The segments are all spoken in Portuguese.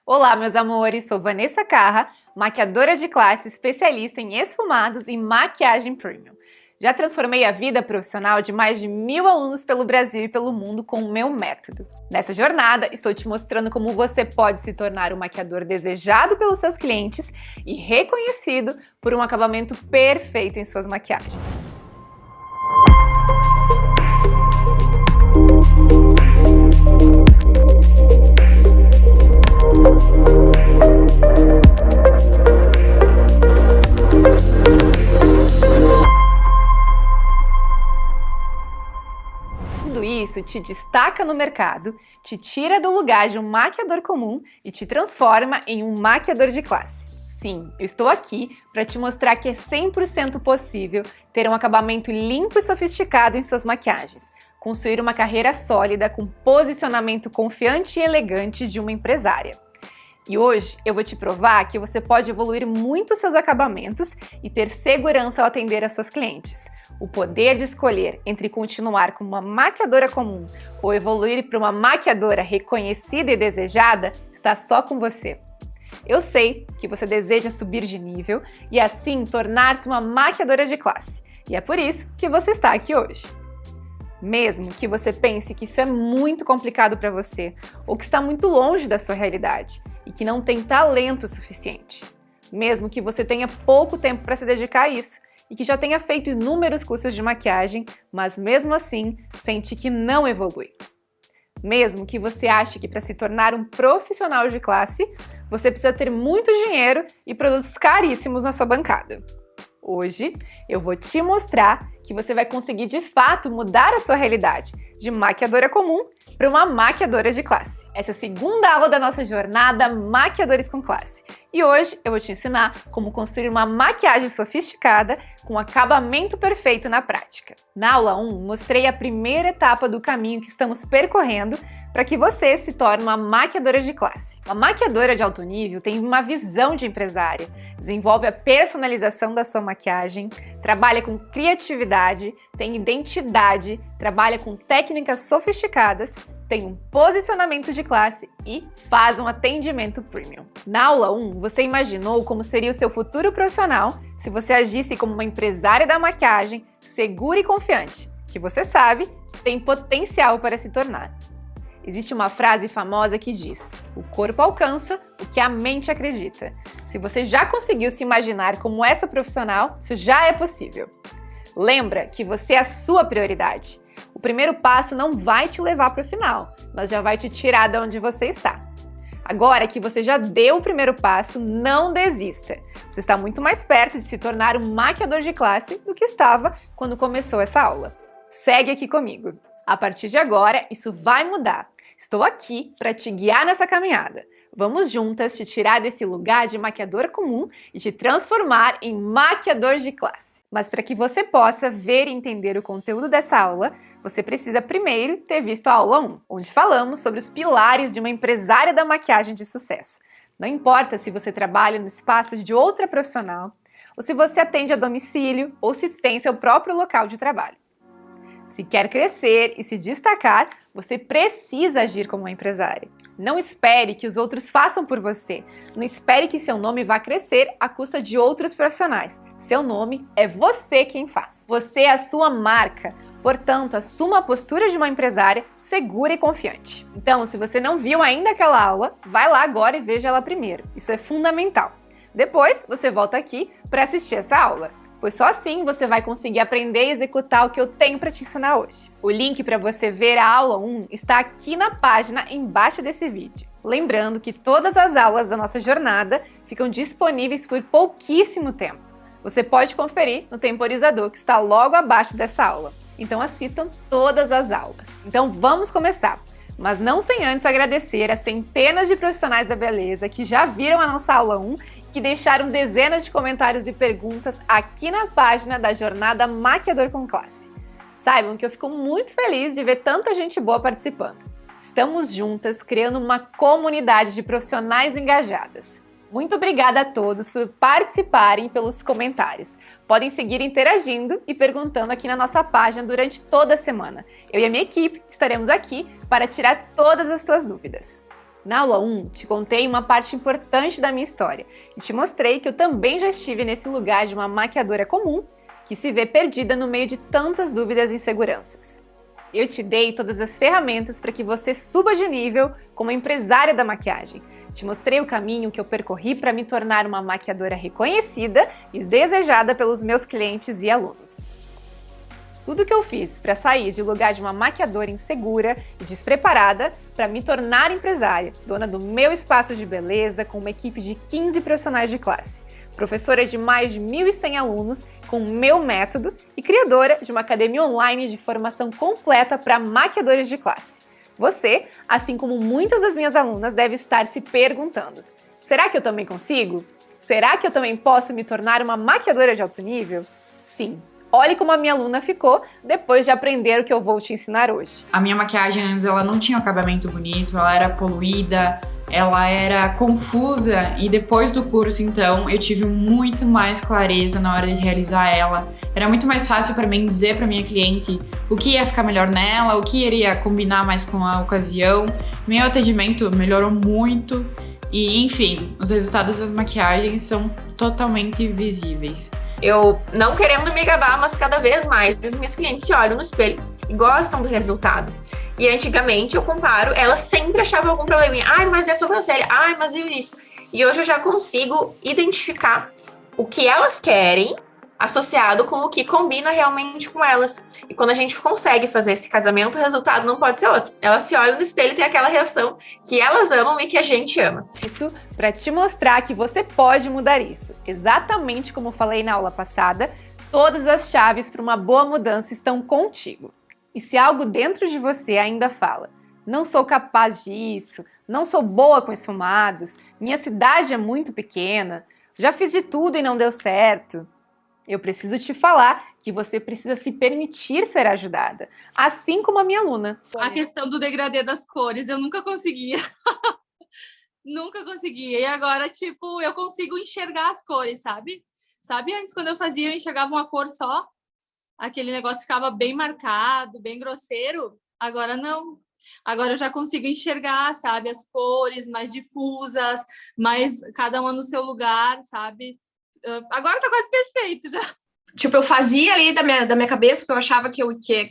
Olá, meus amores! Sou Vanessa Carra, maquiadora de classe, especialista em esfumados e maquiagem premium. Já transformei a vida profissional de mais de 1000 alunos pelo Brasil e pelo mundo com o meu método. Nessa jornada, estou te mostrando como você pode se tornar um maquiador desejado pelos seus clientes e reconhecido por um acabamento perfeito em suas maquiagens. Tudo isso te destaca no mercado, te tira do lugar de um maquiador comum e te transforma em um maquiador de classe. Sim, eu estou aqui para te mostrar que é 100% possível ter um acabamento limpo e sofisticado em suas maquiagens, construir uma carreira sólida com posicionamento confiante e elegante de uma empresária. E hoje eu vou te provar que você pode evoluir muito seus acabamentos e ter segurança ao atender as suas clientes. O poder de escolher entre continuar como uma maquiadora comum ou evoluir para uma maquiadora reconhecida e desejada está só com você. Eu sei que você deseja subir de nível e assim tornar-se uma maquiadora de classe. E é por isso que você está aqui hoje. Mesmo que você pense que isso é muito complicado para você ou que está muito longe da sua realidade e que não tem talento suficiente. Mesmo que você tenha pouco tempo para se dedicar a isso e que já tenha feito inúmeros cursos de maquiagem, mas mesmo assim sente que não evolui. Mesmo que você ache que para se tornar um profissional de classe, você precisa ter muito dinheiro e produtos caríssimos na sua bancada. Hoje eu vou te mostrar que você vai conseguir de fato mudar a sua realidade de maquiadora comum para uma maquiadora de classe. Essa é a segunda aula da nossa jornada Maquiadores com Classe. E hoje eu vou te ensinar como construir uma maquiagem sofisticada com acabamento perfeito na prática. Na aula 1, mostrei a primeira etapa do caminho que estamos percorrendo para que você se torne uma maquiadora de classe. Uma maquiadora de alto nível tem uma visão de empresária, desenvolve a personalização da sua maquiagem, trabalha com criatividade, tem identidade, trabalha com técnicas sofisticadas, tem um posicionamento de classe e faz um atendimento premium. Na aula 1, você imaginou como seria o seu futuro profissional se você agisse como uma empresária da maquiagem, segura e confiante, que você sabe que tem potencial para se tornar. Existe uma frase famosa que diz: o corpo alcança o que a mente acredita. Se você já conseguiu se imaginar como essa profissional, isso já é possível. Lembra que você é a sua prioridade. O primeiro passo não vai te levar para o final, mas já vai te tirar de onde você está. Agora que você já deu o primeiro passo, não desista. Você está muito mais perto de se tornar um maquiador de classe do que estava quando começou essa aula. Segue aqui comigo. A partir de agora, isso vai mudar. Estou aqui para te guiar nessa caminhada. Vamos juntas te tirar desse lugar de maquiador comum e te transformar em maquiador de classe. Mas para que você possa ver e entender o conteúdo dessa aula, você precisa primeiro ter visto a aula 1, onde falamos sobre os pilares de uma empresária da maquiagem de sucesso. Não importa se você trabalha no espaço de outra profissional, ou se você atende a domicílio, ou se tem seu próprio local de trabalho. Se quer crescer e se destacar, você precisa agir como uma empresária. Não espere que os outros façam por você. Não espere que seu nome vá crescer à custa de outros profissionais. Seu nome é você quem faz. Você é a sua marca. Portanto, assuma a postura de uma empresária segura e confiante. Então, se você não viu ainda aquela aula, vai lá agora e veja ela primeiro. Isso é fundamental. Depois, você volta aqui para assistir essa aula, pois só assim você vai conseguir aprender e executar o que eu tenho para te ensinar hoje. O link para você ver a aula 1 está aqui na página embaixo desse vídeo. Lembrando que todas as aulas da nossa jornada ficam disponíveis por pouquíssimo tempo. Você pode conferir no temporizador que está logo abaixo dessa aula. Então assistam todas as aulas. Então vamos começar! Mas não sem antes agradecer a centenas de profissionais da beleza que já viram a nossa aula 1 e que deixaram dezenas de comentários e perguntas aqui na página da Jornada Maquiador com Classe. Saibam que eu fico muito feliz de ver tanta gente boa participando. Estamos juntas criando uma comunidade de profissionais engajadas. Muito obrigada a todos por participarem pelos comentários. Podem seguir interagindo e perguntando aqui na nossa página durante toda a semana. Eu e a minha equipe estaremos aqui para tirar todas as suas dúvidas. Na aula 1, te contei uma parte importante da minha história e te mostrei que eu também já estive nesse lugar de uma maquiadora comum que se vê perdida no meio de tantas dúvidas e inseguranças. Eu te dei todas as ferramentas para que você suba de nível como empresária da maquiagem. Te mostrei o caminho que eu percorri para me tornar uma maquiadora reconhecida e desejada pelos meus clientes e alunos. Tudo que eu fiz para sair do lugar de uma maquiadora insegura e despreparada para me tornar empresária, dona do meu espaço de beleza com uma equipe de 15 profissionais de classe, professora de mais de 1.100 alunos com o meu método e criadora de uma academia online de formação completa para maquiadores de classe. Você, assim como muitas das minhas alunas, deve estar se perguntando: será que eu também consigo? Será que eu também posso me tornar uma maquiadora de alto nível? Sim. Olhe como a minha aluna ficou depois de aprender o que eu vou te ensinar hoje. A minha maquiagem antes, ela não tinha um acabamento bonito, ela era poluída, ela era confusa, e depois do curso, então, eu tive muito mais clareza na hora de realizar ela. Era muito mais fácil para mim dizer para minha cliente o que ia ficar melhor nela, o que iria combinar mais com a ocasião. Meu atendimento melhorou muito e, enfim, os resultados das maquiagens são totalmente visíveis. Eu não querendo me gabar, mas cada vez mais as minhas clientes se olham no espelho e gostam do resultado. E antigamente eu comparo, elas sempre achavam algum probleminha. Ai, mas é sobrancelha. Ai, mas e isso? E hoje eu já consigo identificar o que elas querem associado com o que combina realmente com elas. E quando a gente consegue fazer esse casamento, o resultado não pode ser outro. Elas se olham no espelho e tem aquela reação que elas amam e que a gente ama. Isso para te mostrar que você pode mudar isso. Exatamente como falei na aula passada, todas as chaves para uma boa mudança estão contigo. E se algo dentro de você ainda fala: não sou capaz disso, não sou boa com esfumados, minha cidade é muito pequena, já fiz de tudo e não deu certo, eu preciso te falar que você precisa se permitir ser ajudada, assim como a minha aluna. A questão do degradê das cores, eu nunca conseguia. Nunca conseguia. E agora, tipo, eu consigo enxergar as cores, sabe? Sabe, antes quando eu fazia, eu enxergava uma cor só, aquele negócio ficava bem marcado, bem grosseiro. Agora não. Agora eu já consigo enxergar, sabe, as cores mais difusas, mais cada uma no seu lugar, sabe? Agora tá quase perfeito já. Tipo, eu fazia ali da minha cabeça, porque eu achava que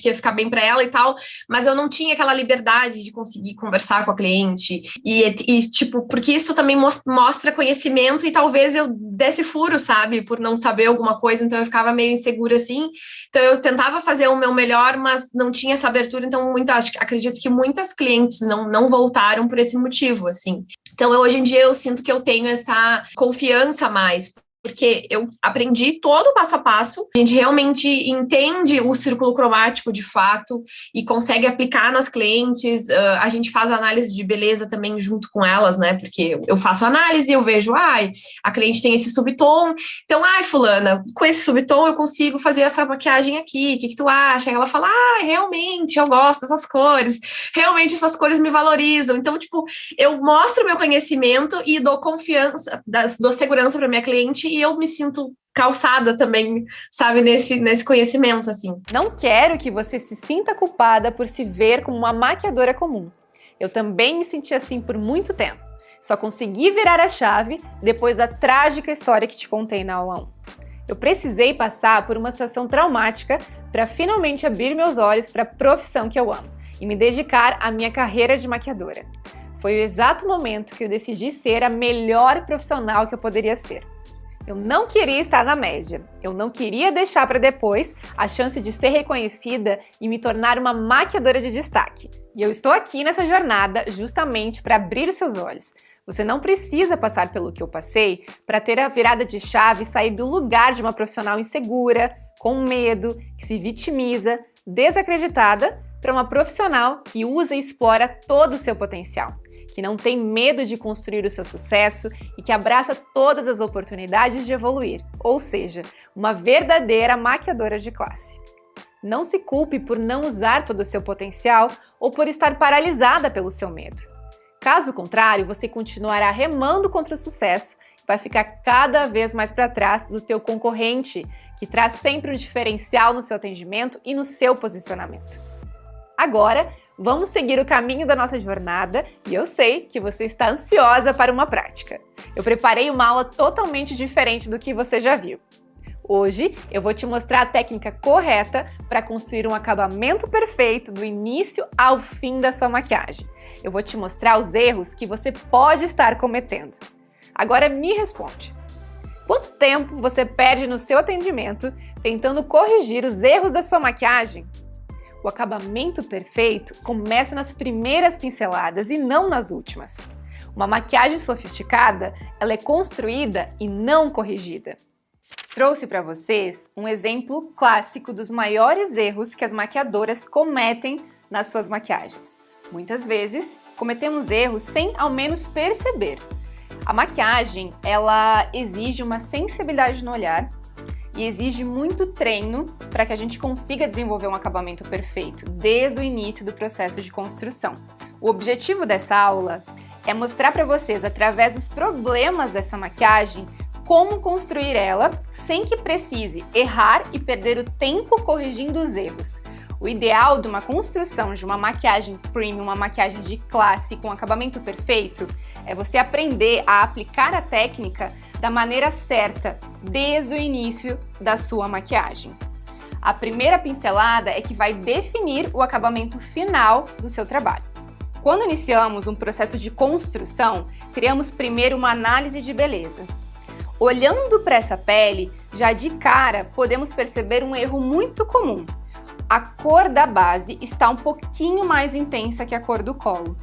ia ficar bem para ela e tal, mas eu não tinha aquela liberdade de conseguir conversar com a cliente, e tipo, porque isso também mostra conhecimento, e talvez eu desse furo, sabe, por não saber alguma coisa, então eu ficava meio insegura assim, então eu tentava fazer o meu melhor, mas não tinha essa abertura, então acredito que muitas clientes não voltaram por esse motivo, assim. Então, hoje em dia, eu sinto que eu tenho essa confiança mais, porque eu aprendi todo o passo a passo, a gente realmente entende o círculo cromático de fato e consegue aplicar nas clientes, a gente faz análise de beleza também junto com elas, né, porque eu faço análise, eu vejo, a cliente tem esse subtom, então, fulana, com esse subtom eu consigo fazer essa maquiagem aqui, o que tu acha? E ela fala, realmente, eu gosto dessas cores, realmente essas cores me valorizam, então, tipo, eu mostro meu conhecimento e dou confiança, dou segurança para minha cliente, e eu me sinto calçada também, sabe, nesse conhecimento, assim. Não quero que você se sinta culpada por se ver como uma maquiadora comum. Eu também me senti assim por muito tempo. Só consegui virar a chave depois da trágica história que te contei na aula 1. Eu precisei passar por uma situação traumática para finalmente abrir meus olhos para a profissão que eu amo e me dedicar à minha carreira de maquiadora. Foi o exato momento que eu decidi ser a melhor profissional que eu poderia ser. Eu não queria estar na média, eu não queria deixar para depois a chance de ser reconhecida e me tornar uma maquiadora de destaque. E eu estou aqui nessa jornada justamente para abrir os seus olhos. Você não precisa passar pelo que eu passei para ter a virada de chave e sair do lugar de uma profissional insegura, com medo, que se vitimiza, desacreditada, para uma profissional que usa e explora todo o seu potencial, que não tem medo de construir o seu sucesso e que abraça todas as oportunidades de evoluir, ou seja, uma verdadeira maquiadora de classe. Não se culpe por não usar todo o seu potencial ou por estar paralisada pelo seu medo. Caso contrário, você continuará remando contra o sucesso e vai ficar cada vez mais para trás do teu concorrente, que traz sempre um diferencial no seu atendimento e no seu posicionamento. Agora, Vamos seguir o caminho da nossa jornada e eu sei que você está ansiosa para uma prática. Eu preparei uma aula totalmente diferente do que você já viu. Hoje eu vou te mostrar a técnica correta para construir um acabamento perfeito do início ao fim da sua maquiagem. Eu vou te mostrar os erros que você pode estar cometendo. Agora me responde. Quanto tempo você perde no seu atendimento tentando corrigir os erros da sua maquiagem? O acabamento perfeito começa nas primeiras pinceladas e não nas últimas. Uma maquiagem sofisticada, ela é construída e não corrigida. Trouxe para vocês um exemplo clássico dos maiores erros que as maquiadoras cometem nas suas maquiagens. Muitas vezes, cometemos erros sem ao menos perceber. A maquiagem, ela exige uma sensibilidade no olhar e exige muito treino para que a gente consiga desenvolver um acabamento perfeito desde o início do processo de construção. O objetivo dessa aula é mostrar para vocês, através dos problemas dessa maquiagem, como construir ela sem que precise errar e perder o tempo corrigindo os erros. O ideal de uma construção de uma maquiagem premium, uma maquiagem de classe com acabamento perfeito, é você aprender a aplicar a técnica da maneira certa desde o início da sua maquiagem. A primeira pincelada é que vai definir o acabamento final do seu trabalho. Quando iniciamos um processo de construção, criamos primeiro uma análise de beleza. Olhando para essa pele, já de cara podemos perceber um erro muito comum. A cor da base está um pouquinho mais intensa que a cor do colo.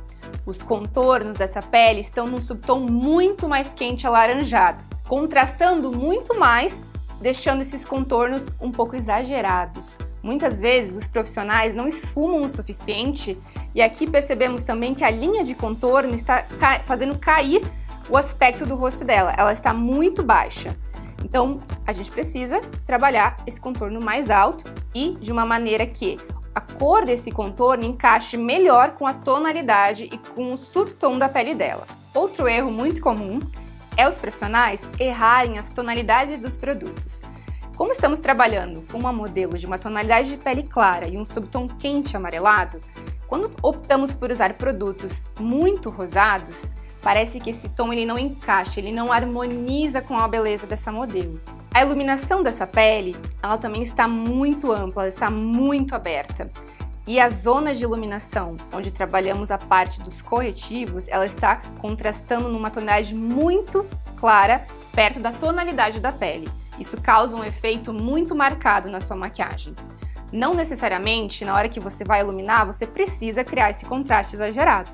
Os contornos dessa pele estão num subtom muito mais quente alaranjado, contrastando muito mais, deixando esses contornos um pouco exagerados. Muitas vezes os profissionais não esfumam o suficiente e aqui percebemos também que a linha de contorno está fazendo cair o aspecto do rosto dela, ela está muito baixa. Então, a gente precisa trabalhar esse contorno mais alto e de uma maneira que a cor desse contorno encaixe melhor com a tonalidade e com o subtom da pele dela. Outro erro muito comum é os profissionais errarem as tonalidades dos produtos. Como estamos trabalhando com uma modelo de uma tonalidade de pele clara e um subtom quente amarelado, quando optamos por usar produtos muito rosados, parece que esse tom ele não encaixa, ele não harmoniza com a beleza dessa modelo. A iluminação dessa pele, ela também está muito ampla, ela está muito aberta. E as zonas de iluminação, onde trabalhamos a parte dos corretivos, ela está contrastando numa tonalidade muito clara, perto da tonalidade da pele. Isso causa um efeito muito marcado na sua maquiagem. Não necessariamente, na hora que você vai iluminar, você precisa criar esse contraste exagerado.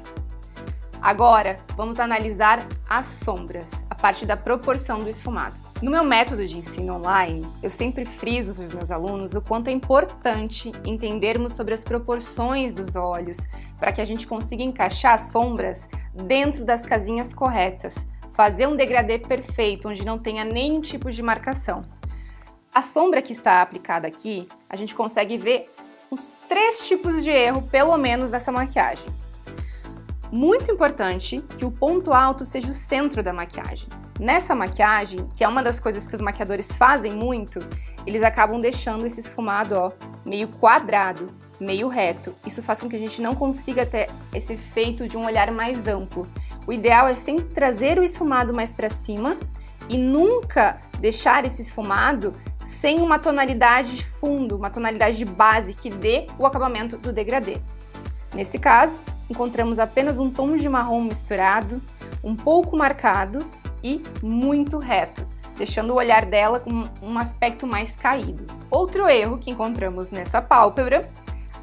Agora, vamos analisar as sombras, a parte da proporção do esfumado. No meu método de ensino online, eu sempre friso para os meus alunos o quanto é importante entendermos sobre as proporções dos olhos, para que a gente consiga encaixar as sombras dentro das casinhas corretas, fazer um degradê perfeito, onde não tenha nenhum tipo de marcação. A sombra que está aplicada aqui, a gente consegue ver uns 3 tipos de erro, pelo menos, nessa maquiagem. Muito importante que o ponto alto seja o centro da maquiagem. Nessa maquiagem, que é uma das coisas que os maquiadores fazem muito, eles acabam deixando esse esfumado, ó, meio quadrado, meio reto. Isso faz com que a gente não consiga ter esse efeito de um olhar mais amplo. O ideal é sempre trazer o esfumado mais para cima e nunca deixar esse esfumado sem uma tonalidade de fundo, uma tonalidade de base que dê o acabamento do degradê. Nesse caso, encontramos apenas um tom de marrom misturado, um pouco marcado e muito reto, deixando o olhar dela com um aspecto mais caído. Outro erro que encontramos nessa pálpebra,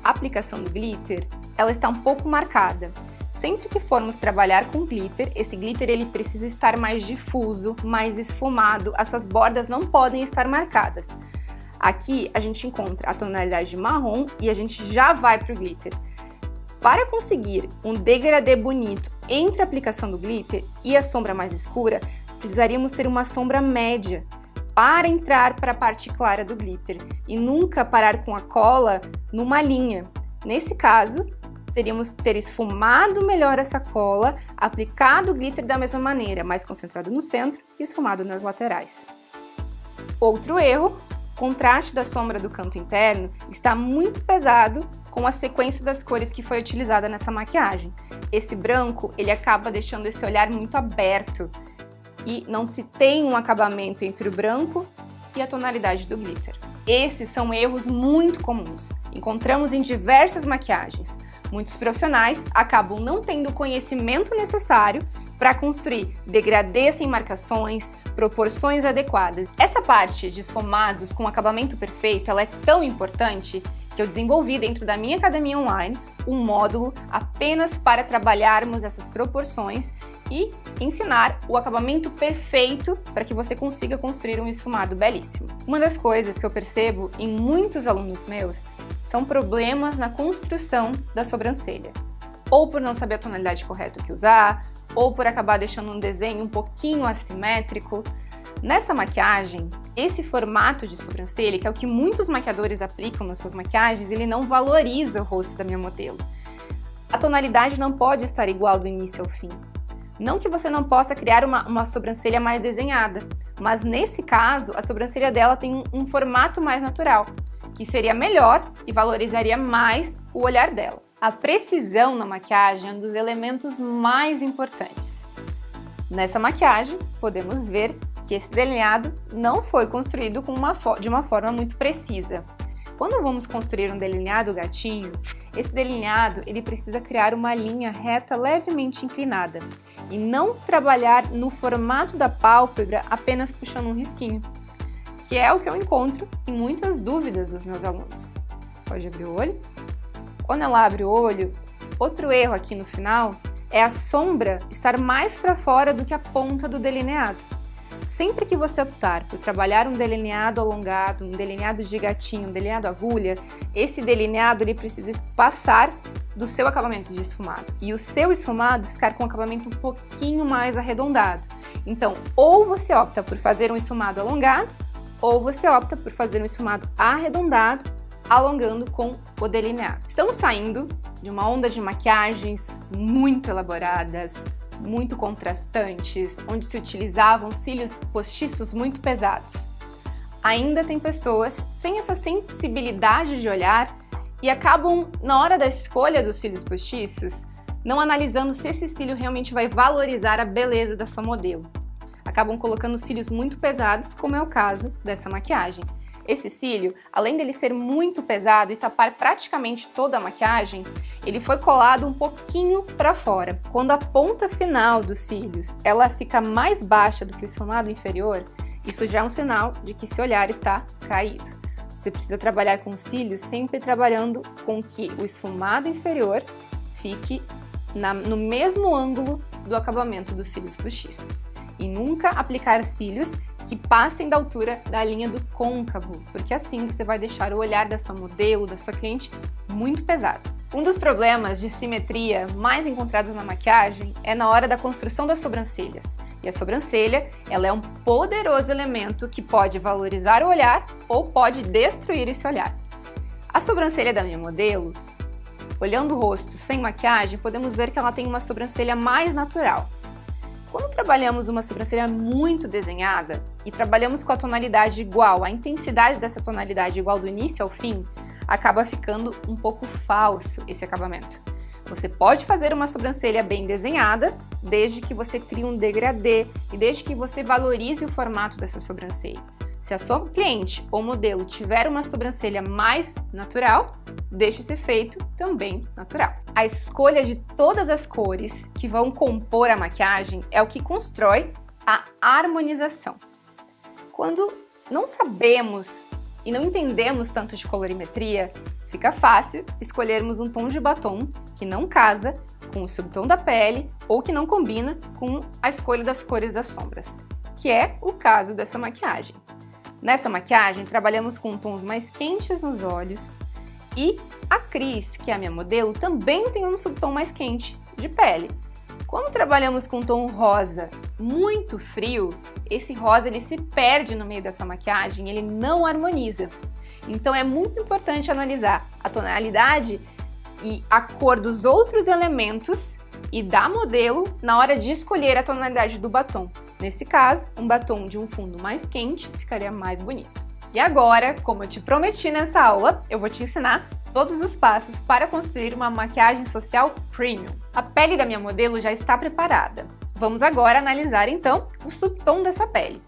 a aplicação do glitter, ela está um pouco marcada. Sempre que formos trabalhar com glitter, esse glitter ele precisa estar mais difuso, mais esfumado, as suas bordas não podem estar marcadas. Aqui a gente encontra a tonalidade marrom e a gente já vai para o glitter. Para conseguir um degradê bonito entre a aplicação do glitter e a sombra mais escura, precisaríamos ter uma sombra média para entrar para a parte clara do glitter e nunca parar com a cola numa linha. Nesse caso, teríamos que ter esfumado melhor essa cola, aplicado o glitter da mesma maneira, mais concentrado no centro e esfumado nas laterais. Outro erro, o contraste da sombra do canto interno está muito pesado com a sequência das cores que foi utilizada nessa maquiagem. Esse branco, ele acaba deixando esse olhar muito aberto e não se tem um acabamento entre o branco e a tonalidade do glitter. Esses são erros muito comuns, encontramos em diversas maquiagens. Muitos profissionais acabam não tendo o conhecimento necessário para construir degradê sem marcações, proporções adequadas. Essa parte de esfumados com acabamento perfeito, ela é tão importante que eu desenvolvi dentro da minha academia online um módulo apenas para trabalharmos essas proporções e ensinar o acabamento perfeito para que você consiga construir um esfumado belíssimo. Uma das coisas que eu percebo em muitos alunos meus são problemas na construção da sobrancelha. Ou por não saber a tonalidade correta que usar, ou por acabar deixando um desenho um pouquinho assimétrico. Nessa maquiagem, esse formato de sobrancelha, que é o que muitos maquiadores aplicam nas suas maquiagens, ele não valoriza o rosto da minha modelo. A tonalidade não pode estar igual do início ao fim. Não que você não possa criar uma sobrancelha mais desenhada, mas nesse caso, a sobrancelha dela tem um formato mais natural, que seria melhor e valorizaria mais o olhar dela. A precisão na maquiagem é um dos elementos mais importantes. Nessa maquiagem, podemos ver que esse delineado não foi construído de uma forma muito precisa. Quando vamos construir um delineado gatinho, esse delineado ele precisa criar uma linha reta levemente inclinada e não trabalhar no formato da pálpebra apenas puxando um risquinho, que é o que eu encontro em muitas dúvidas dos meus alunos. Pode abrir o olho? Quando ela abre o olho, outro erro aqui no final é a sombra estar mais para fora do que a ponta do delineado. Sempre que você optar por trabalhar um delineado alongado, um delineado de gatinho, um delineado agulha, esse delineado ele precisa passar do seu acabamento de esfumado. E o seu esfumado ficar com um acabamento um pouquinho mais arredondado. Então, ou você opta por fazer um esfumado alongado, ou você opta por fazer um esfumado arredondado, alongando com o delineado. Estamos saindo de uma onda de maquiagens muito elaboradas, muito contrastantes, onde se utilizavam cílios postiços muito pesados. Ainda tem pessoas sem essa sensibilidade de olhar e acabam, na hora da escolha dos cílios postiços, não analisando se esse cílio realmente vai valorizar a beleza da sua modelo. Acabam colocando cílios muito pesados, como é o caso dessa maquiagem. Esse cílio, além dele ser muito pesado e tapar praticamente toda a maquiagem, ele foi colado um pouquinho para fora. Quando a ponta final dos cílios ela fica mais baixa do que o esfumado inferior, isso já é um sinal de que esse olhar está caído. Você precisa trabalhar com os cílios sempre trabalhando com que o esfumado inferior fique no mesmo ângulo do acabamento dos cílios postiços. E nunca aplicar cílios que passem da altura da linha do côncavo, porque assim você vai deixar o olhar da sua modelo, da sua cliente, muito pesado. Um dos problemas de simetria mais encontrados na maquiagem é na hora da construção das sobrancelhas. E a sobrancelha, ela é um poderoso elemento que pode valorizar o olhar ou pode destruir esse olhar. A sobrancelha da minha modelo, olhando o rosto sem maquiagem, podemos ver que ela tem uma sobrancelha mais natural. Quando trabalhamos uma sobrancelha muito desenhada e trabalhamos com a tonalidade igual, a intensidade dessa tonalidade igual do início ao fim, acaba ficando um pouco falso esse acabamento. Você pode fazer uma sobrancelha bem desenhada, desde que você crie um degradê e desde que você valorize o formato dessa sobrancelha. Se a sua cliente ou modelo tiver uma sobrancelha mais natural, deixe esse efeito também natural. A escolha de todas as cores que vão compor a maquiagem é o que constrói a harmonização. Quando não sabemos e não entendemos tanto de colorimetria, fica fácil escolhermos um tom de batom que não casa com o subtom da pele ou que não combina com a escolha das cores das sombras, que é o caso dessa maquiagem. Nessa maquiagem, trabalhamos com tons mais quentes nos olhos e a Cris, que é a minha modelo, também tem um subtom mais quente de pele. Quando trabalhamos com um tom rosa muito frio, esse rosa ele se perde no meio dessa maquiagem, ele não harmoniza. Então é muito importante analisar a tonalidade e a cor dos outros elementos e da modelo na hora de escolher a tonalidade do batom. Nesse caso, um batom de um fundo mais quente ficaria mais bonito. E agora, como eu te prometi nessa aula, eu vou te ensinar todos os passos para construir uma maquiagem social premium. A pele da minha modelo já está preparada. Vamos agora analisar então o subtom dessa pele.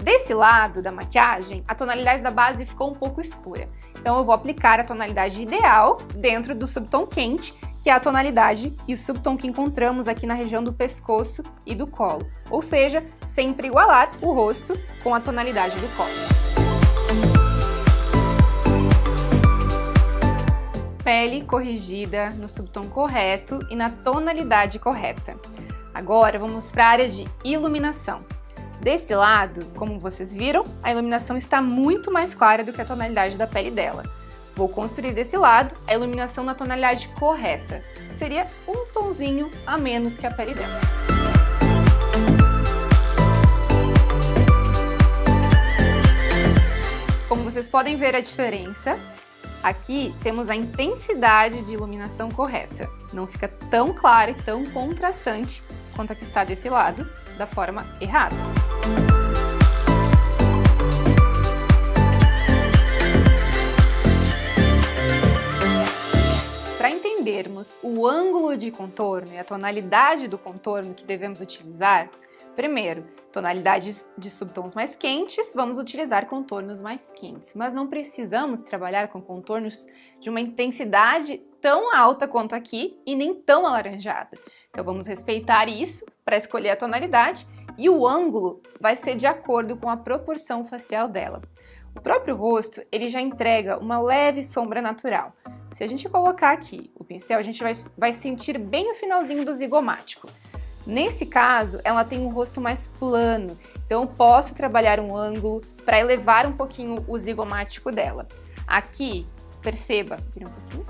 Desse lado da maquiagem, a tonalidade da base ficou um pouco escura. Então eu vou aplicar a tonalidade ideal dentro do subtom quente, que é a tonalidade e o subtom que encontramos aqui na região do pescoço e do colo. Ou seja, sempre igualar o rosto com a tonalidade do colo. Pele corrigida no subtom correto e na tonalidade correta. Agora vamos para a área de iluminação. Desse lado, como vocês viram, a iluminação está muito mais clara do que a tonalidade da pele dela. Vou construir desse lado a iluminação na tonalidade correta, que seria um tonzinho a menos que a pele dela. Como vocês podem ver a diferença, aqui temos a intensidade de iluminação correta. Não fica tão clara e tão contrastante quanto a que está desse lado, da forma errada. Para entendermos o ângulo de contorno e a tonalidade do contorno que devemos utilizar, primeiro, tonalidades de subtons mais quentes, vamos utilizar contornos mais quentes, mas não precisamos trabalhar com contornos de uma intensidade tão alta quanto aqui e nem tão alaranjada. Então vamos respeitar isso para escolher a tonalidade e o ângulo vai ser de acordo com a proporção facial dela. O próprio rosto, ele já entrega uma leve sombra natural. Se a gente colocar aqui o pincel, a gente vai sentir bem o finalzinho do zigomático. Nesse caso, ela tem um rosto mais plano, então eu posso trabalhar um ângulo para elevar um pouquinho o zigomático dela. Aqui, perceba, vira um pouquinho.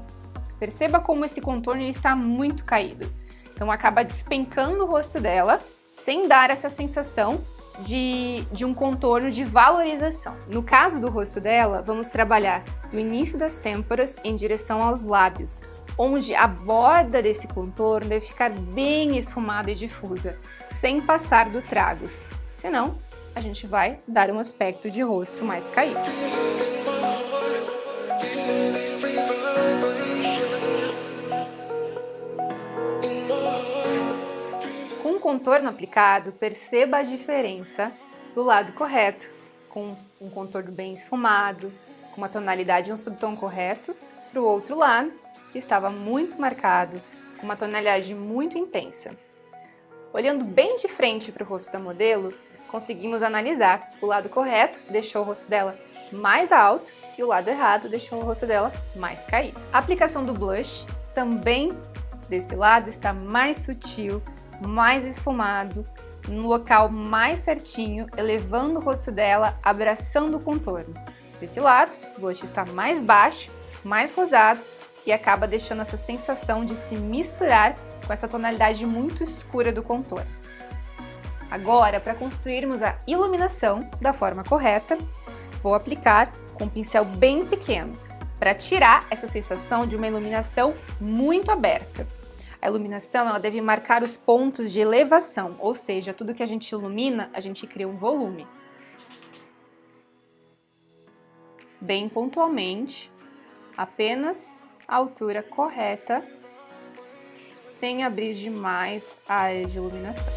Perceba como esse contorno ele está muito caído. Então acaba despencando o rosto dela, sem dar essa sensação de um contorno de valorização. No caso do rosto dela, vamos trabalhar do início das têmporas em direção aos lábios, onde a borda desse contorno deve ficar bem esfumada e difusa, sem passar do tragos. Senão, a gente vai dar um aspecto de rosto mais caído. Com o contorno aplicado, perceba a diferença do lado correto, com um contorno bem esfumado, com uma tonalidade e um subtom correto, para o outro lado, que estava muito marcado, com uma tonalidade muito intensa. Olhando bem de frente para o rosto da modelo, conseguimos analisar o lado correto deixou o rosto dela mais alto e o lado errado deixou o rosto dela mais caído. A aplicação do blush também desse lado está mais sutil, mais esfumado, no local mais certinho, elevando o rosto dela, abraçando o contorno. Desse lado, o blush está mais baixo, mais rosado e acaba deixando essa sensação de se misturar com essa tonalidade muito escura do contorno. Agora, para construirmos a iluminação da forma correta, vou aplicar com um pincel bem pequeno, para tirar essa sensação de uma iluminação muito aberta. A iluminação ela deve marcar os pontos de elevação, ou seja, tudo que a gente ilumina, a gente cria um volume. Bem pontualmente, apenas a altura correta, sem abrir demais a área de iluminação.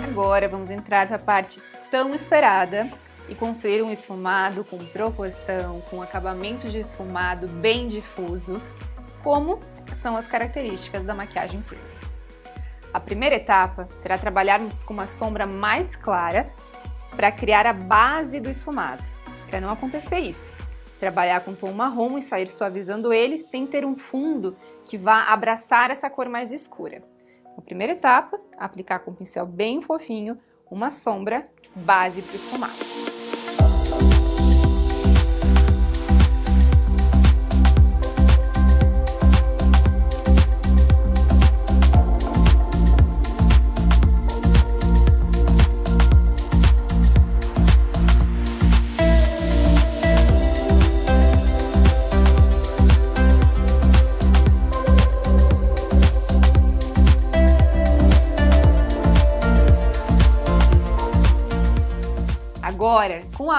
Agora vamos entrar para a parte tão esperada e construir um esfumado com proporção, com acabamento de esfumado bem difuso, como são as características da maquiagem premium. A primeira etapa será trabalharmos com uma sombra mais clara para criar a base do esfumado. Para não acontecer isso, trabalhar com tom marrom e sair suavizando ele sem ter um fundo que vá abraçar essa cor mais escura. A primeira etapa, aplicar com um pincel bem fofinho uma sombra base para o esfumado.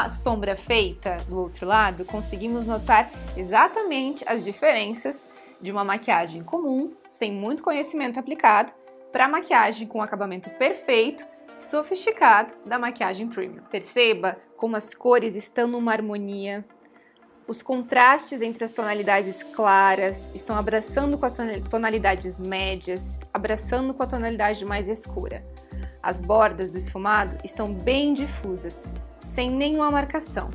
a sombra feita do outro lado, conseguimos notar exatamente as diferenças de uma maquiagem comum, sem muito conhecimento aplicado, para a maquiagem com acabamento perfeito, sofisticado da maquiagem premium. Perceba como as cores estão numa harmonia, os contrastes entre as tonalidades claras estão abraçando com as tonalidades médias, abraçando com a tonalidade mais escura. As bordas do esfumado estão bem difusas, sem nenhuma marcação.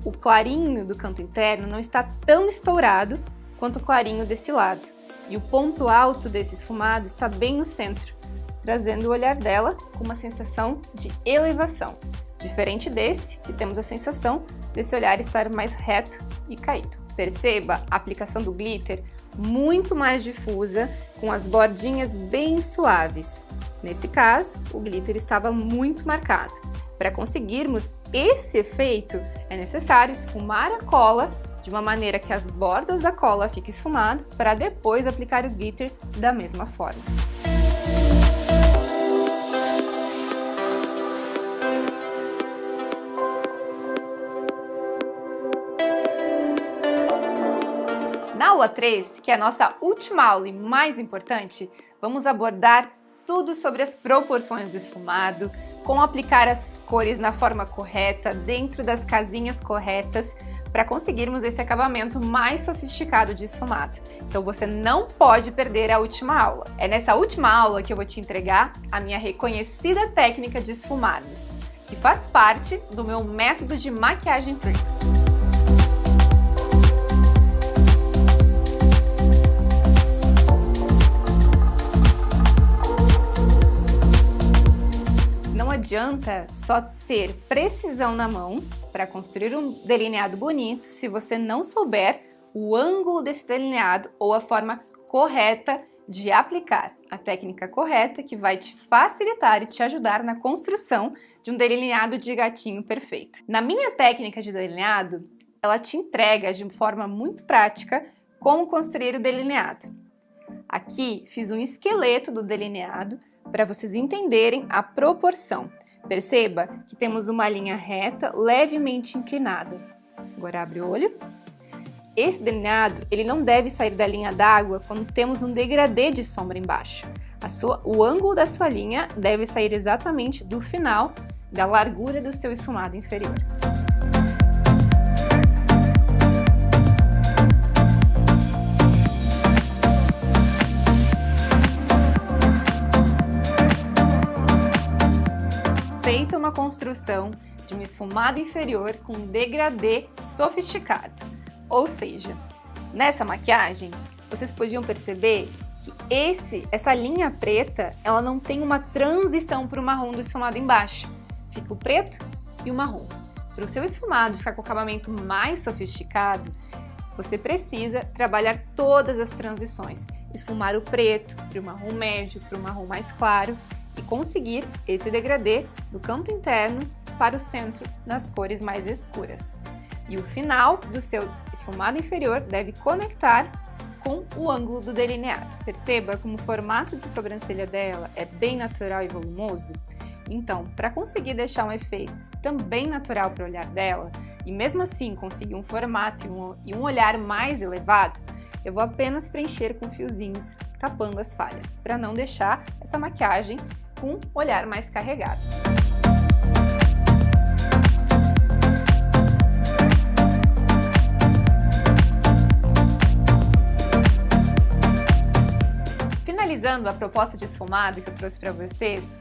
O clarinho do canto interno não está tão estourado quanto o clarinho desse lado. E o ponto alto desse esfumado está bem no centro, trazendo o olhar dela com uma sensação de elevação. Diferente desse, que temos a sensação desse olhar estar mais reto e caído. Perceba a aplicação do glitter muito mais difusa, com as bordinhas bem suaves. Nesse caso, o glitter estava muito marcado. Para conseguirmos esse efeito, é necessário esfumar a cola de uma maneira que as bordas da cola fiquem esfumadas, para depois aplicar o glitter da mesma forma. Na aula 3, que é a nossa última aula e mais importante, vamos abordar tudo sobre as proporções do esfumado, como aplicar as cores na forma correta, dentro das casinhas corretas, para conseguirmos esse acabamento mais sofisticado de esfumado. Então você não pode perder a última aula. É nessa última aula que eu vou te entregar a minha reconhecida técnica de esfumados, que faz parte do meu método de maquiagem premium. Não adianta só ter precisão na mão para construir um delineado bonito se você não souber o ângulo desse delineado ou a forma correta de aplicar, a técnica correta que vai te facilitar e te ajudar na construção de um delineado de gatinho perfeito. Na minha técnica de delineado, ela te entrega de forma muito prática como construir o delineado. Aqui fiz um esqueleto do delineado para vocês entenderem a proporção. Perceba que temos uma linha reta levemente inclinada. Agora abre o olho. Esse delineado ele não deve sair da linha d'água quando temos um degradê de sombra embaixo. O ângulo da sua linha deve sair exatamente do final da largura do seu esfumado inferior. Feita uma construção de um esfumado inferior com um degradê sofisticado. Ou seja, nessa maquiagem, vocês podiam perceber que essa linha preta, ela não tem uma transição para o marrom do esfumado embaixo. Fica o preto e o marrom. Para o seu esfumado ficar com o acabamento mais sofisticado, você precisa trabalhar todas as transições. Esfumar o preto para o marrom médio, para o marrom mais claro, e conseguir esse degradê do canto interno para o centro nas cores mais escuras. E o final do seu esfumado inferior deve conectar com o ângulo do delineado. Perceba como o formato de sobrancelha dela é bem natural e volumoso? Então, para conseguir deixar um efeito também natural para o olhar dela, e mesmo assim conseguir um formato e um olhar mais elevado, eu vou apenas preencher com fiozinhos, tapando as falhas, para não deixar essa maquiagem com um olhar mais carregado. Finalizando a proposta de esfumado que eu trouxe para vocês,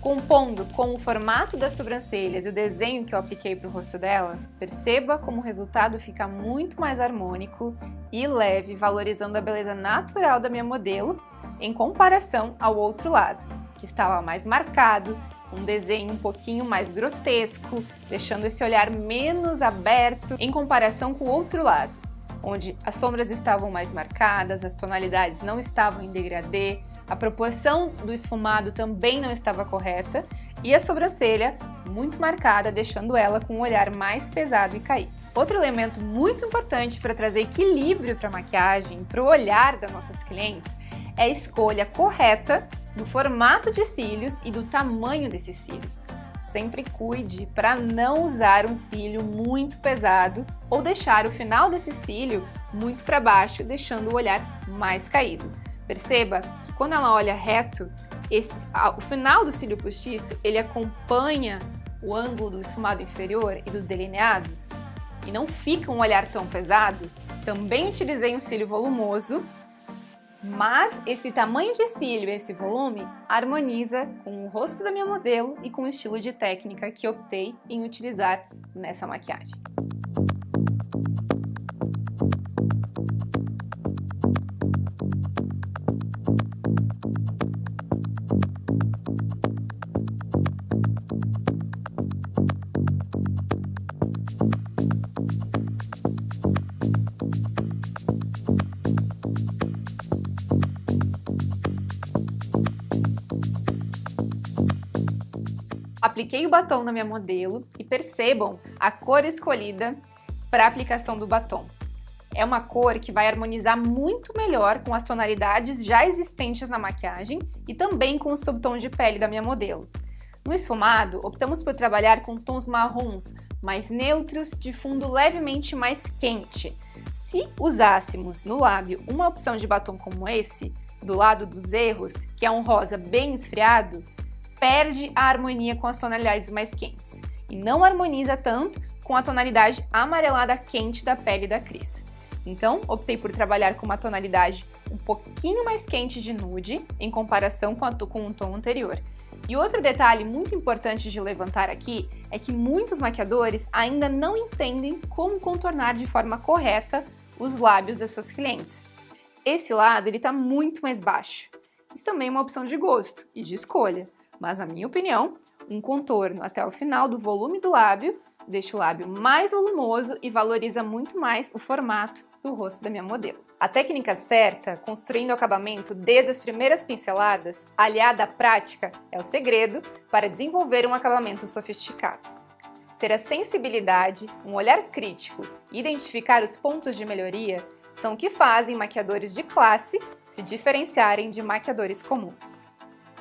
compondo com o formato das sobrancelhas e o desenho que eu apliquei para o rosto dela, perceba como o resultado fica muito mais harmônico e leve, valorizando a beleza natural da minha modelo em comparação ao outro lado, que estava mais marcado, um desenho um pouquinho mais grotesco, deixando esse olhar menos aberto em comparação com o outro lado, onde as sombras estavam mais marcadas, as tonalidades não estavam em degradê, a proporção do esfumado também não estava correta e a sobrancelha muito marcada, deixando ela com um olhar mais pesado e caído. Outro elemento muito importante para trazer equilíbrio para a maquiagem, para o olhar das nossas clientes, é a escolha correta do formato de cílios e do tamanho desses cílios. sempre cuide para não usar um cílio muito pesado ou deixar o final desse cílio muito para baixo, deixando o olhar mais caído. Perceba que quando ela olha reto, o final do cílio postiço, ele acompanha o ângulo do esfumado inferior e do delineado e não fica um olhar tão pesado. Também utilizei um cílio volumoso, mas esse tamanho de cílio e esse volume harmoniza com o rosto da minha modelo e com o estilo de técnica que optei em utilizar nessa maquiagem. Apliquei o batom na minha modelo e percebam a cor escolhida para a aplicação do batom. É uma cor que vai harmonizar muito melhor com as tonalidades já existentes na maquiagem e também com o subtom de pele da minha modelo. No esfumado, optamos por trabalhar com tons marrons mais neutros, de fundo levemente mais quente. Se usássemos no lábio uma opção de batom como esse, do lado dos erros, que é um rosa bem esfriado, perde a harmonia com as tonalidades mais quentes e não harmoniza tanto com a tonalidade amarelada quente da pele da Cris. Então, optei por trabalhar com uma tonalidade um pouquinho mais quente de nude em comparação com o tom anterior. E outro detalhe muito importante de levantar aqui é que muitos maquiadores ainda não entendem como contornar de forma correta os lábios das suas clientes. Esse lado ele está muito mais baixo. Isso também é uma opção de gosto e de escolha. Mas, na minha opinião, um contorno até o final do volume do lábio deixa o lábio mais volumoso e valoriza muito mais o formato do rosto da minha modelo. A técnica certa, construindo o acabamento desde as primeiras pinceladas, aliada à prática, é o segredo para desenvolver um acabamento sofisticado. Ter a sensibilidade, um olhar crítico e identificar os pontos de melhoria são o que fazem maquiadores de classe se diferenciarem de maquiadores comuns.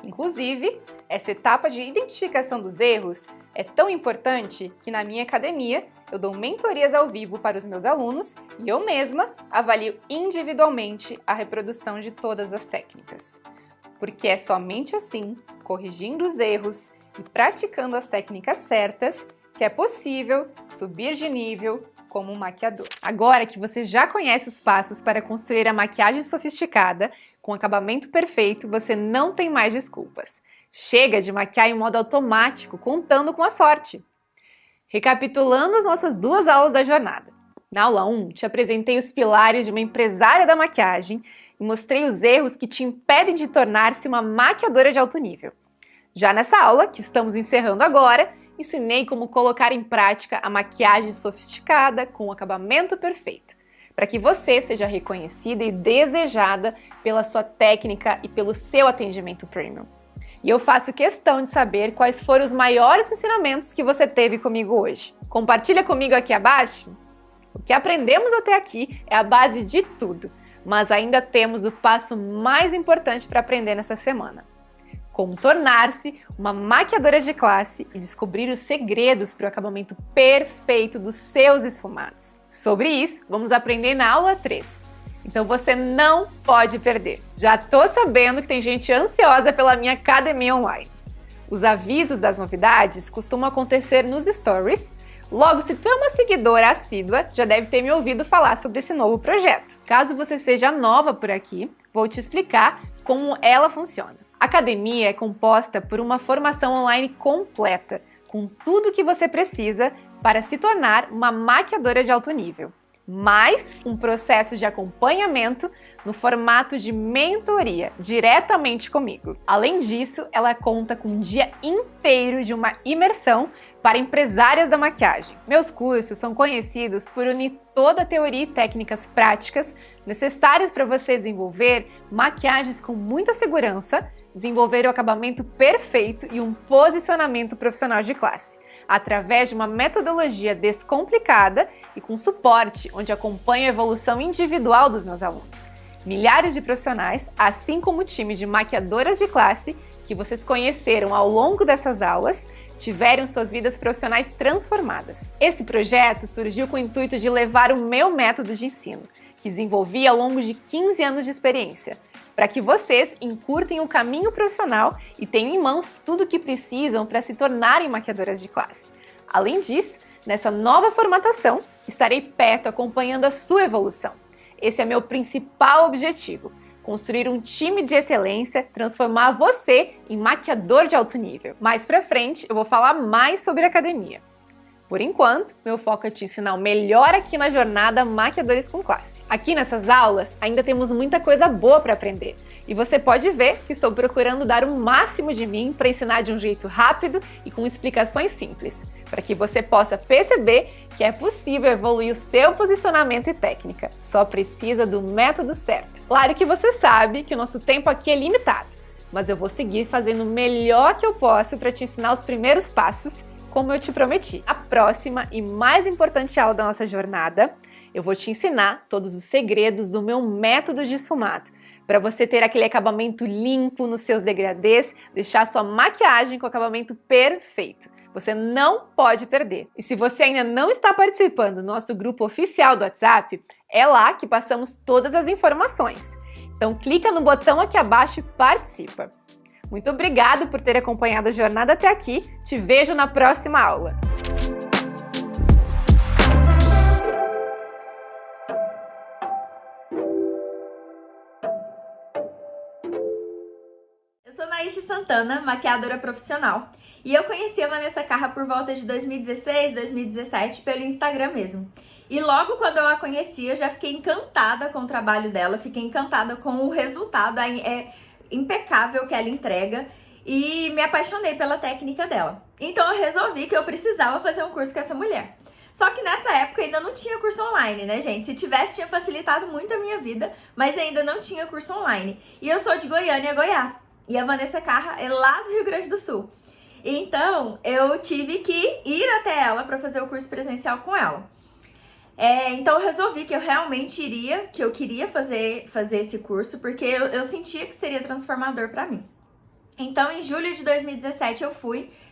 Inclusive, essa etapa de identificação dos erros é tão importante que na minha academia eu dou mentorias ao vivo para os meus alunos e eu mesma avalio individualmente a reprodução de todas as técnicas. Porque é somente assim, corrigindo os erros e praticando as técnicas certas, que é possível subir de nível como um maquiador. Agora que você já conhece os passos para construir a maquiagem sofisticada, com acabamento perfeito, você não tem mais desculpas. Chega de maquiar em modo automático, contando com a sorte. Recapitulando as nossas 2 aulas da jornada. Na aula 1, te apresentei os pilares de uma empresária da maquiagem e mostrei os erros que te impedem de tornar-se uma maquiadora de alto nível. Já nessa aula, que estamos encerrando agora, ensinei como colocar em prática a maquiagem sofisticada com o acabamento perfeito, para que você seja reconhecida e desejada pela sua técnica e pelo seu atendimento premium. E eu faço questão de saber quais foram os maiores ensinamentos que você teve comigo hoje. Compartilha comigo aqui abaixo. O que aprendemos até aqui é a base de tudo, mas ainda temos o passo mais importante para aprender nessa semana. Como tornar-se uma maquiadora de classe e descobrir os segredos para o acabamento perfeito dos seus esfumados. Sobre isso, vamos aprender na aula 3. Então você não pode perder. Já tô sabendo que tem gente ansiosa pela minha academia online. Os avisos das novidades costumam acontecer nos stories. Logo, se tu é uma seguidora assídua, já deve ter me ouvido falar sobre esse novo projeto. Caso você seja nova por aqui, vou te explicar como ela funciona. A academia é composta por uma formação online completa, com tudo o que você precisa para se tornar uma maquiadora de alto nível, mais um processo de acompanhamento no formato de mentoria, diretamente comigo. Além disso, ela conta com um dia inteiro de uma imersão para empresárias da maquiagem. Meus cursos são conhecidos por unir toda a teoria e técnicas práticas necessárias para você desenvolver maquiagens com muita segurança, desenvolver o acabamento perfeito e um posicionamento profissional de classe, através de uma metodologia descomplicada e com suporte, onde acompanho a evolução individual dos meus alunos. Milhares de profissionais, assim como o time de maquiadoras de classe que vocês conheceram ao longo dessas aulas, tiveram suas vidas profissionais transformadas. Esse projeto surgiu com o intuito de levar o meu método de ensino, que desenvolvi ao longo de 15 anos de experiência, para que vocês encurtem o caminho profissional e tenham em mãos tudo o que precisam para se tornarem maquiadoras de classe. Além disso, nessa nova formatação, estarei perto acompanhando a sua evolução. Esse é meu principal objetivo: construir um time de excelência, transformar você em maquiador de alto nível. Mais pra frente, eu vou falar mais sobre a academia. Por enquanto, meu foco é te ensinar o melhor aqui na jornada Maquiadores com Classe. Aqui nessas aulas, ainda temos muita coisa boa para aprender. E você pode ver que estou procurando dar o máximo de mim para ensinar de um jeito rápido e com explicações simples, para que você possa perceber que é possível evoluir o seu posicionamento e técnica. Só precisa do método certo. Claro que você sabe que o nosso tempo aqui é limitado, mas eu vou seguir fazendo o melhor que eu posso para te ensinar os primeiros passos, como eu te prometi. A próxima e mais importante aula da nossa jornada, eu vou te ensinar todos os segredos do meu método de esfumado, para você ter aquele acabamento limpo nos seus degradês, deixar sua maquiagem com acabamento perfeito. Você não pode perder. E se você ainda não está participando do nosso grupo oficial do WhatsApp, é lá que passamos todas as informações. Então clica no botão aqui abaixo e participa. Muito obrigada por ter acompanhado a jornada até aqui. Te vejo na próxima aula. Eu sou Naíche Santana, maquiadora profissional, e eu conheci a Vanessa Carra por volta de 2016, 2017 pelo Instagram mesmo. E logo quando eu a conheci, eu já fiquei encantada com o trabalho dela, fiquei encantada com o resultado impecável que ela entrega e me apaixonei pela técnica dela. Então eu resolvi que eu precisava fazer um curso com essa mulher. Só que nessa época ainda não tinha curso online, né, gente? Se tivesse, tinha facilitado muito a minha vida, mas ainda não tinha curso online. E eu sou de Goiânia, Goiás. E a Vanessa Carra é lá do Rio Grande do Sul. Então, eu tive que ir até ela para fazer o curso presencial com ela. Então, eu resolvi que eu realmente queria fazer esse curso, porque eu sentia que seria transformador para mim. Então, em julho de 2017, eu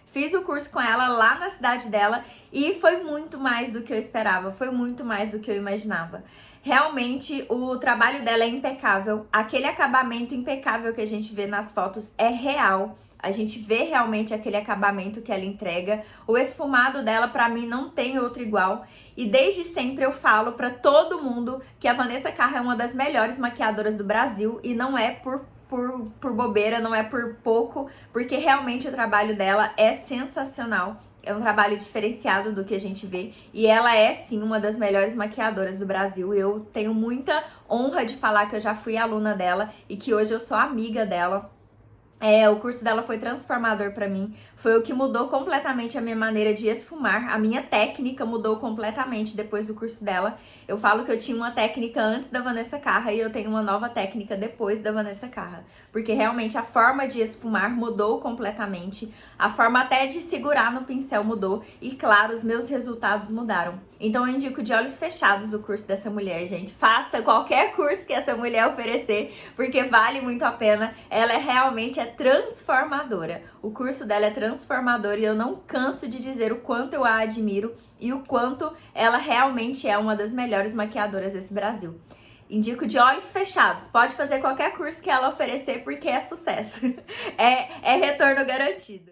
fiz o curso com ela lá na cidade dela e foi muito mais do que eu esperava, foi muito mais do que eu imaginava. Realmente, o trabalho dela é impecável, aquele acabamento impecável que a gente vê nas fotos é real. A gente vê realmente aquele acabamento que ela entrega. O esfumado dela, pra mim, não tem outro igual. E desde sempre eu falo pra todo mundo que a Vanessa Carra é uma das melhores maquiadoras do Brasil. E não é por bobeira, não é por pouco, porque realmente o trabalho dela é sensacional. É um trabalho diferenciado do que a gente vê. E ela é, sim, uma das melhores maquiadoras do Brasil. Eu tenho muita honra de falar que eu já fui aluna dela e que hoje eu sou amiga dela. O curso dela foi transformador pra mim, foi o que mudou completamente a minha maneira de esfumar, a minha técnica mudou completamente depois do curso dela. Eu falo que eu tinha uma técnica antes da Vanessa Carra e eu tenho uma nova técnica depois da Vanessa Carra, porque realmente a forma de esfumar mudou completamente, a forma até de segurar no pincel mudou e, claro, os meus resultados mudaram. Então eu indico de olhos fechados o curso dessa mulher, gente. Faça qualquer curso que essa mulher oferecer, porque vale muito a pena. Ela realmente é transformadora. O curso dela é transformador e eu não canso de dizer o quanto eu a admiro e o quanto ela realmente é uma das melhores maquiadoras desse Brasil. Indico de olhos fechados. Pode fazer qualquer curso que ela oferecer porque é sucesso. É retorno garantido.